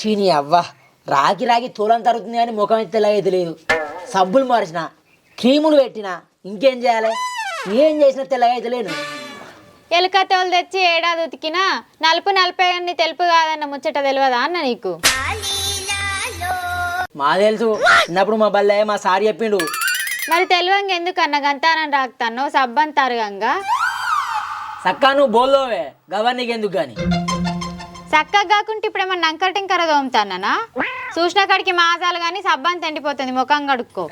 చీని అవ్వ రాగి రాగి తోలం తరుగుతుంది కానీ ముఖం అయితే తెల్లగైతే లేదు. సబ్బులు మార్చిన, క్రీములు పెట్టిన, ఇంకేం చేయాలి? ఏం చేసినా తెల్లగైతే లేను. ఎలుక తోలు తెచ్చి ఏడాది ఉతికినా నలుపు నలపై అన్ని తెలుపు కాదన్న ముచ్చట తెలియదా అన్న నీకు? మా తెలుసు, చిన్నప్పుడు మా బల్లే మా సార్ చెప్పిండు. మరి తెలివంగా ఎందుకన్న గంతానని రాకుతాను సబ్బంతారు గంగా సక్కా నువ్వు బోల్లోవే గవర్నీకి ఎందుకు కానీ చక్కగా కాకుంటే ఇప్పుడు ఏమన్నా నంకటింకర తోముతానా? చూసిన కాడికి మాసాలు కానీ సబ్బంత ఎండిపోతుంది, ముఖం కడుక్కో.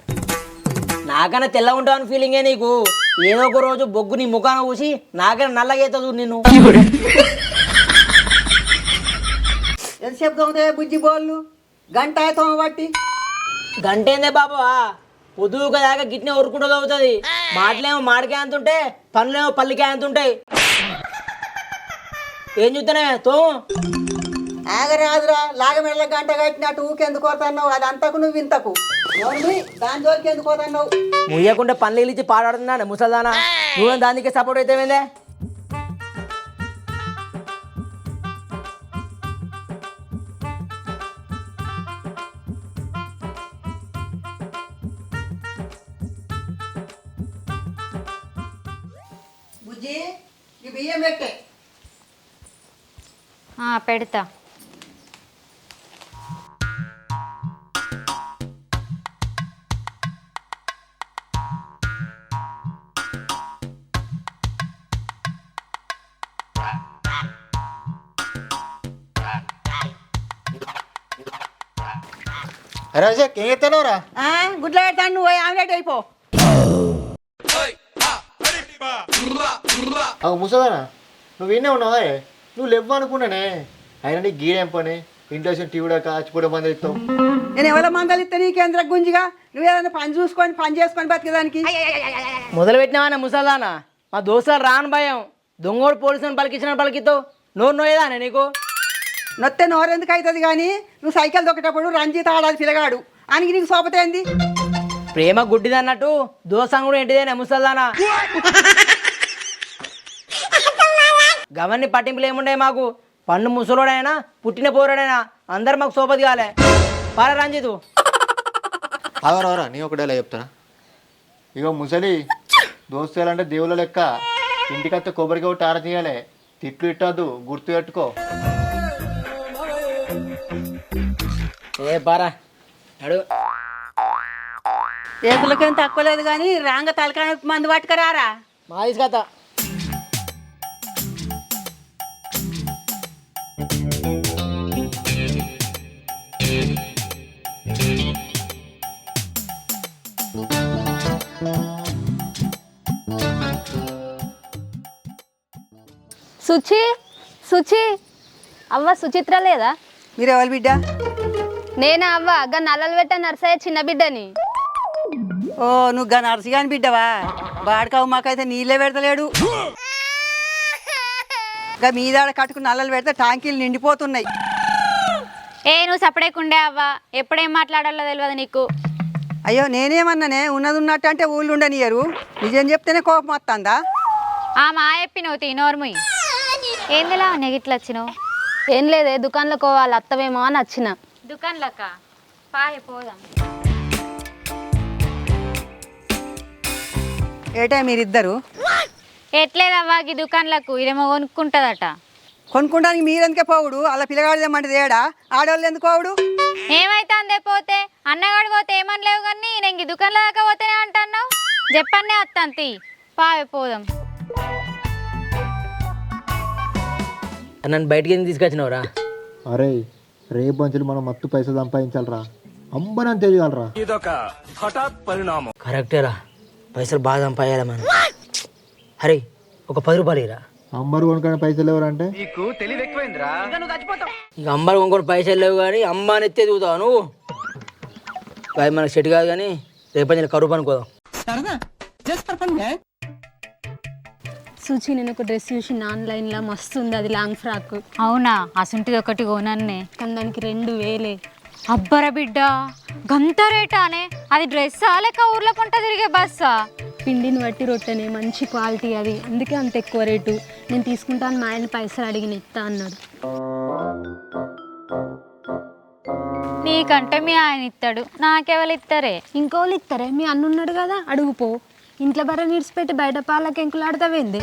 నాకన్నా తెల్ల ఉంటావని ఫీలింగే నీకు. ఏదో ఒక రోజు బొగ్గు నీ ముఖాన చూసి నాకన్నా నల్లగైతుంది నిన్ను. ఎంతసేపు తోముతాయి బుజ్జి బోళ్ళు? గంట తోమబట్టి. గంట ఏందే బాబా, పొద్దుగా దాకా గిట్నే ఉరుకుంటూ తవ్వుతుంది. మాటలేమో మాడికాయ అంతుంటే, పనులేమో పల్లికాయ అంతుంటాయి. ఏం చూస్తానే తో ఆగరాదురా, లాగమెళ్ళ గంట కట్టినట్టు ఊకెందుకు పోతున్నావు? అది అంతకు నువ్వు ఇంతకు దాని జోలికి ఎందుకు పోతున్నావు? ముయ్యకుంటే పనులు ఇచ్చి పాడాడుతున్నాను ముసల్దానా. నువ్వు దానికి సపోర్ట్ అయితే ఏందే? బుజ్జి ఈ బియ్యం పెట్టే. పెడతా. రాజక్ ఏం చెప్తానవరా? గుడ్ల పెడతాను, నువ్వు ఆమ్లెట్ అయిపో. అవు ముసదానా, నువ్వు వినే ఉన్నావా? నువ్వు లేవు అనుకున్నానే. అయినా నీకు గీడేం పని? ఇంట్లో టీవీ కాచిపోవడం మంది ఇస్తావు. నేను ఎవరి మందలు ఇస్తా నీకేంద్ర గుంజిగా? నువ్వేదైనా పని చూసుకొని పని చేసుకొని బతికేదానికి. మొదలు పెట్టినావానే ముసల్దానా. మా దోస్తులు రాను భయం. దొంగోడు పోలీసుని పలికించిన పలికితో నోరు నోయేదానే నీకు? నొత్తే నోరెందుకు అవుతుంది కానీ నువ్వు సైకిల్ దొక్కేటప్పుడు రంజిత్ ఆడాలి పిల్లగాడు అని నీకు సోపతేంది? ప్రేమ గుడ్డిది అన్నట్టు దోసం కూడా ఏంటిదేనే ముసల్దానా. గవర్ని పట్టింపులు ఏముండే మాకు? పండు ముసలోడైనా పుట్టిన పోరాడైనా అందరు మాకు సోపతి కాలే. పారా రంజితు. అవరా నీ ఒకటేలా చెప్తానా? ఇగో ముసలి, దోస్తులంటే దేవుళ్ళ లెక్క. ఇంటికత్తే కొబ్బరికి ఒకటి ఆర తీయాలి. తిట్లు ఇట్టద్దు, గుర్తు పెట్టుకో. ఏ పారా అడు. ఏకులకేం తక్కువ లేదు కానీ రాంగ తలకాయ మందు పట్టుకురారా. మా తీసుకత్తా. సుచి సుచి అవ్వ సుచిత్ర లేదా? మీరు ఎవరు బిడ్డ? నేనా అవ్వ, గా నల్లలు పెట్ట నర్సయ్య చిన్న బిడ్డని. ఓ నువ్వు గా నర్సిగాని బిడ్డవా? బాడకావు మాకైతే నీళ్ళే పెడతలేడు. గా మీదాడ కట్టుకుని నల్లలు పెడితే టాంకీలు నిండిపోతున్నాయి. నువ్వు సపడేకుండే అవ్వ, ఎప్పుడేం మాట్లాడాలో తెలియదు నీకు. అయ్యో నేనేమన్నానే, ఉన్నది ఉన్నట్టు అంటే ఊళ్ళు ఉండనియరు. నిజం చెప్తేనే కోపం వస్తుందా? మా చెప్పినవు తీ నోర్ముయి. ఏందిలా నెగిట్లు వచ్చినావు? ఏం లేదే, దుకాణంలోకి పోవాలి అత్తమేమో అని వచ్చిన. దుకాణంలోక పాయ పోదాం. ఏటే మీరిద్దరు? ఎట్లేదవ్వా ఈ దుకాణంలకు, ఇదేమో కొనుక్కుంటుందట. కొనుక్కోడానికి మీరెందుకే పోవుడు? అలా పిల్లగాడిదేమంటది ఏడా? ఆడవాళ్ళు ఎందుకు పోవుడు? ఏమైతే అందే పోతే, అన్నగాడు పోతే ఏమని లేవు కానీ నేను ఈ దుకాణంలో దాకా పోతేనే అంటున్నావు. చెప్పన్నే వస్తాను తీ, పాయ పోదాం. నన్ను బయటికి ఎందుకు తీసుకొచ్చినవరా? అరే రేపు పంచులు మనం మత్తు పైసలు సంపాదించాలరా. అంబనం తెలియగలరా. కరెక్టేరా, పైసలు బాగా సంపాయాలి మనం. అరే ఒక 10 రూపాయలు ఇరా. అంబరు కొనుక్కునే పైసలు ఎవరంటే? ఇక అంబర్ కొనుక్కొని పైసలు లేవు కానీ అమ్మాని ఎత్తే దిగుతావు నువ్వు. అది మనకు సెట్ కాదు కానీ రేపు కరువు పనుకోదాం. సుచి నేను ఒక డ్రెస్ చూసి ఆన్లైన్లో మస్తు ఉంది, అది లాంగ్ ఫ్రాక్. అవునా? అసుంటిది ఒకటి కొనన్నే కానీ దానికి 2000. అబ్బరా బిడ్డ, గంత రేటానే? అది డ్రెస్సా లేక ఊర్లో పంట తిరిగే బస్సా? పిండిని బట్టి రొట్టెనే, మంచి క్వాలిటీ అది, అందుకే అంత ఎక్కువ రేటు. నేను తీసుకుంటాను, మా ఆయన పైసలు అడిగిన ఇస్తా అన్నాడు. నీకంటే మీ ఆయన ఇస్తాడు, నాకెవరు ఇస్తారే? ఇంకోళ్ళు ఇస్తారే? మీ అన్న ఉన్నాడు కదా, అడుగుపో. ఇంట్లో బర్రె నీడిచిపెట్టి బయట పాలకి ఎంకులాడతావేంది?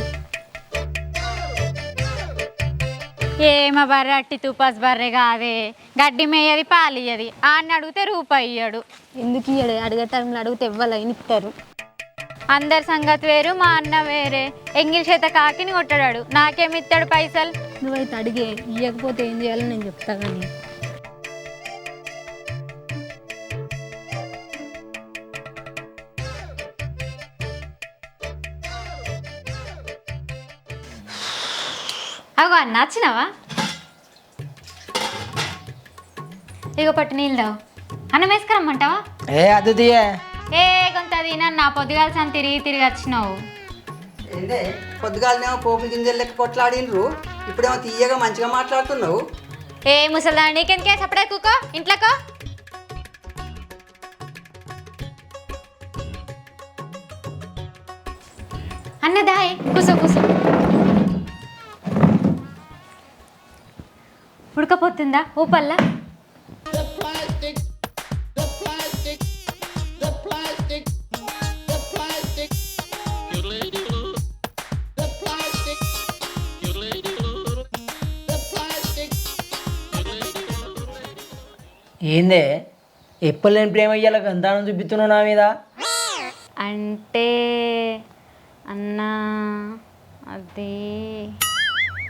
ఏమ బర్రె అట్టి తుపాస్ బర్రె కాదే, గడ్డి మేయది పాలియ్యది. ఆడిని అడిగితే రూపాయి ఇయ్యడు. ఎందుకు ఇయ్యడు? అడిగే టైంలో అడిగితే ఇవ్వాలని ఇస్తారు. అందరి సంగతి వేరు, మా అన్న వేరే. ఎంగిల్ చేత కాకిని కొట్టాడు, నాకేమిస్తాడు పైసలు? నువ్వైతే అడిగే, ఇవ్వకపోతే ఏం చేయాలో నేను చెప్తా. కానీ అగో అన్న వచ్చినావా? ఇగో పట్టు నీళ్ళు అన్నం వేసుకురమ్మంటావా? ఏ అది తీయే. ఏ కొంత తినన్నా, నా పొద్దుగాల్సిన తిరిగి వచ్చినావు. ఏంటే పొద్దుగాలనేమో పోపు గింజలు లెక్క కొట్లాడినరు, ఇప్పుడేమో తీయగా మంచిగా మాట్లాడుతున్నావు. ఏ ముసల్దా, నీకెందుకే సపడే కూకో ఇంట్లోకో. అన్నదాయ్ కూసో కూసో. ఉడకపోతుందా ఊపల్లా? ఏందే ఎప్పుడు లేని ప్రేమ ఇయ్యాల గంతానం చూపిస్తున్నావు నా మీద? అంటే అన్నా అది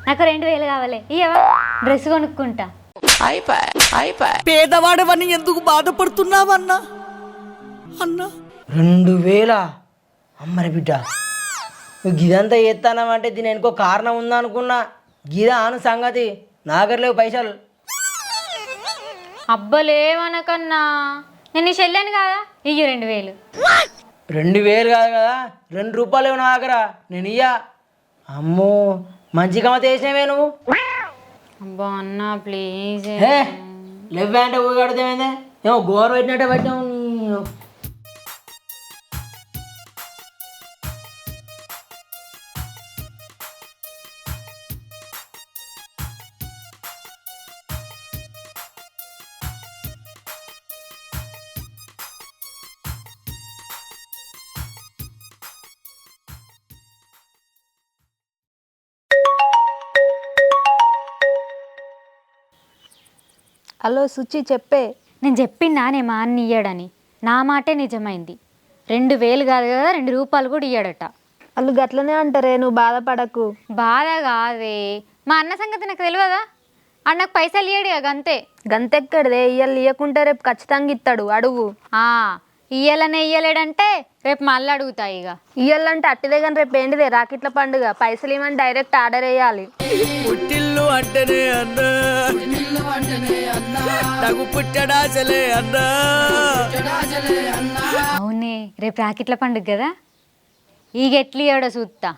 నాకు 2000 కావాలి, ఇయ్యవా? డ్రెస్ కొనుక్కుంటా. పేదవాడవని ఎందుకు బాధపడుతున్నావన్నా? అన్నా 2000? అమ్మరి బిడ్డ, నువ్వు గిదంతా చేస్తానమంటే దీని వెనుకో కారణం ఉందనుకున్నా. గిదా అను సంగతి, నాగర్లేవు పైసలు. అబ్బలేవనకన్నా, నేను నీ చెల్లాను కాదా, ఇయ్యి 2000. 2000 కాదు కదా, 2 రూపాయలు నా దగ్గర, నేను ఇయ్యా. అమ్మో మంచి గమత వేసినవే నువ్వు. అబ్బా అన్నా ప్లీజ్. హే లేవే అంటే ఊగి కడితేమైందే, ఏమో గోరు పెట్టినట్టే పెట్టావు. హలో సుచి, చెప్పే. నేను చెప్పినా నే మా అన్న ఇయ్యాడని, నా మాటే నిజమైంది. 2000 కాదు కదా, 2 రూపాయలు కూడా ఇయ్యాడట. వాళ్ళు గట్లనే అంటారే, నువ్వు బాధపడకు. బాధ కాదే, మా అన్న సంగతి నాకు తెలియదా? అన్నకు పైసలు ఇయ్యాడు ఇక అంతే. గంతెక్కడిదే, ఇయ్యాలి ఇయ్యకుంటే రేపు ఖచ్చితంగా ఇస్తాడు, అడుగు. ఇయ్యాలనే ఇయ్యలేడంటే రేపు మళ్ళీ అడుగుతా. ఇక ఇయ్యాలంటే అట్టిదే కానీ రేపు ఏంటిదే రాకిట్ల పండుగ, పైసలు ఇవ్వని డైరెక్ట్ ఆర్డర్ వేయాలి. పుట్టిల్లు అంటేనే అన్నా, నాకు పుట్టడాచలే అన్నా. అవునే, రేపు రాకిట్ల పండుగ కదా, ఈగ ఎట్లు ఇయ్యాడో చూస్తా.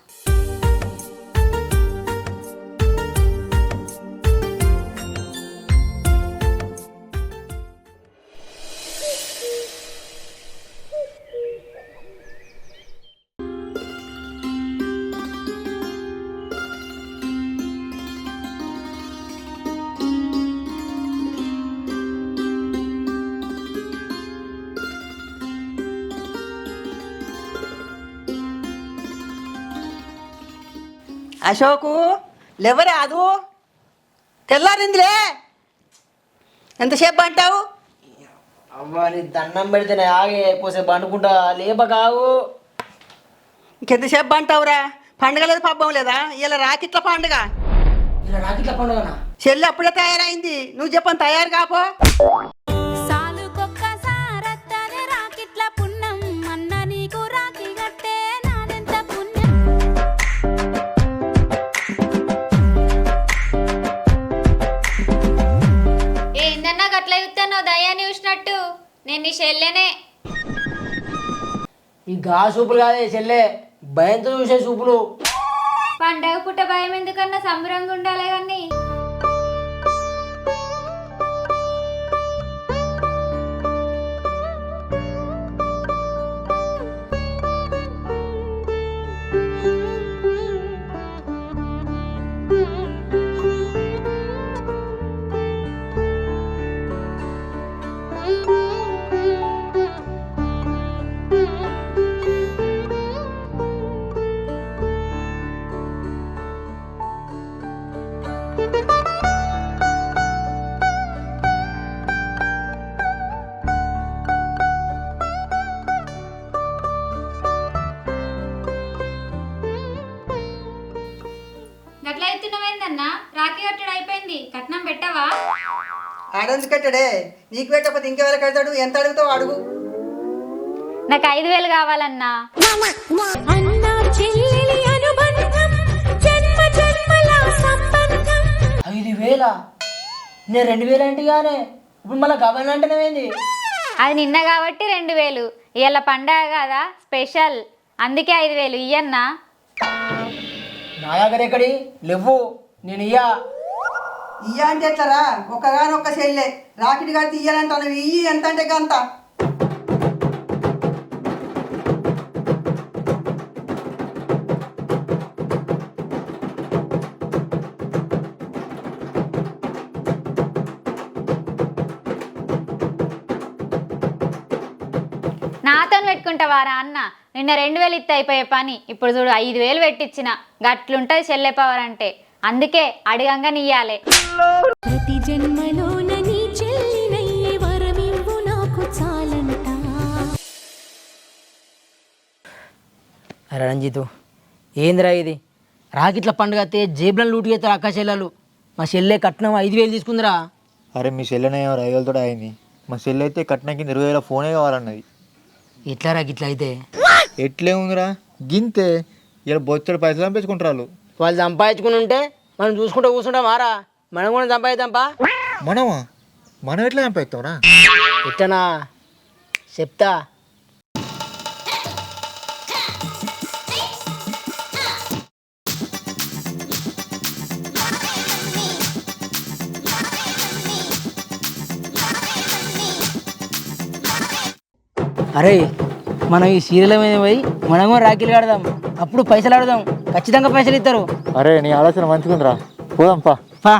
అశోకు లేవరాదు, తెల్లారిందిలే. ఎంతసేపు అంటావు? అవ్వ నీ దండం పెడితేనే ఆగే, పోసేపు అనుకుంటా లేప కావు. ఇంకెంతసేపు అంటావురా? పండుగ లేదు, పబ్బం లేదా? ఇలా రాకిట్ల పండుగ. ఇలా రాకిట్ల పండుగనా? చెల్లి అప్పుడే తయారైంది, నువ్వు చెప్పని తయారు కాపో. ఏందన్నా గట్ల చూస్తానో దయ్యాన్ని చూసినట్టు? నేను నీ చెల్లెనే. ఈ గా సూపులు కాదే చెల్లె, భయంతో చూసే సూపులు. పండగ పుట్ట భయం ఎందుకన్నా, సంబరంగా ఉండాలి కానీ. అవుతున్నావేందన్నా రాఖీ కట్టడు అయిపోయింది కట్నం పెట్టవా ఆడెందుకు కట్టాడే నీకు పెట్టకపోతే ఇంకెవరు కడతాడు ఎంత అడుగుతావు అడుగు నాకు 5,000 కావాలన్నా అన్నా చెల్లెలి అనుబంధం జన్మ జన్మల సంబంధం 5,000 నేను 2,000 అంటే కానీ ఇప్పుడు మళ్ళీ గవర్న అంటేనేమైంది అది నిన్న కాబట్టి 2,000 ఇవాళ పండగ కదా స్పెషల్ అందుకే 5,000 ఇయ్యన్నా నా దగ్గర ఎక్కడి లేవు నేను ఇయ్యా ఇయ్య అంటే ఎట్లరా ఒక్కగానొక్క చెల్లె రాకెట్ కడితే ఇయ్యాలంటాను ఇయ్యి ఎంత అంటే గంత నాతో పెట్టుకుంటావారా అన్న నిన్న 2,000 ఇస్తే అయిపోయే పని ఇప్పుడు చూడు 5,000 పెట్టించిన గట్లుంటది చెల్లె పవర్ అంటే అందుకే అడిగంగా నీయాలే ప్రతి జన్మలోన నీ చెల్లినయ్యే వరమివ్వు నాకు చాలంట అరే రంజితు ఏందిరా ఇది రాకిట్ల పండుగ అయితే జేబులను లూటు చేస్తారు అక్క చెల్లెలు మా చెల్లె కట్నం 5,000 తీసుకుందిరా అరే మీ చెల్లెనే 5,000తో అయింది మా చెల్లె అయితే కట్నం కింద 20,000 ఫోనే కావాలన్నది ఎట్లా గిట్ల అయితే ఎట్లే ఉందిరా గింతే ఇలా బొచ్చడు పైసలు పంపించుకుంటారు వాళ్ళు సంపాదించుకుని ఉంటే మనం చూసుకుంటూ కూర్చుంటాం మారా మనం కూడా సంపాదిద్దాంపా మనమా మనం ఎట్లా సంపాదిస్తావురా ఎట్టనా చెప్తా అరే మనం ఈ సీరియల్ మీద పోయి మనం కూడా రాఖీలు కడదాం అప్పుడు పైసలు ఆడదాం ఖచ్చితంగా పైసలు ఇస్తారు అరే నీ ఆలోచన మంచిగుందిరా పోదాంపా పా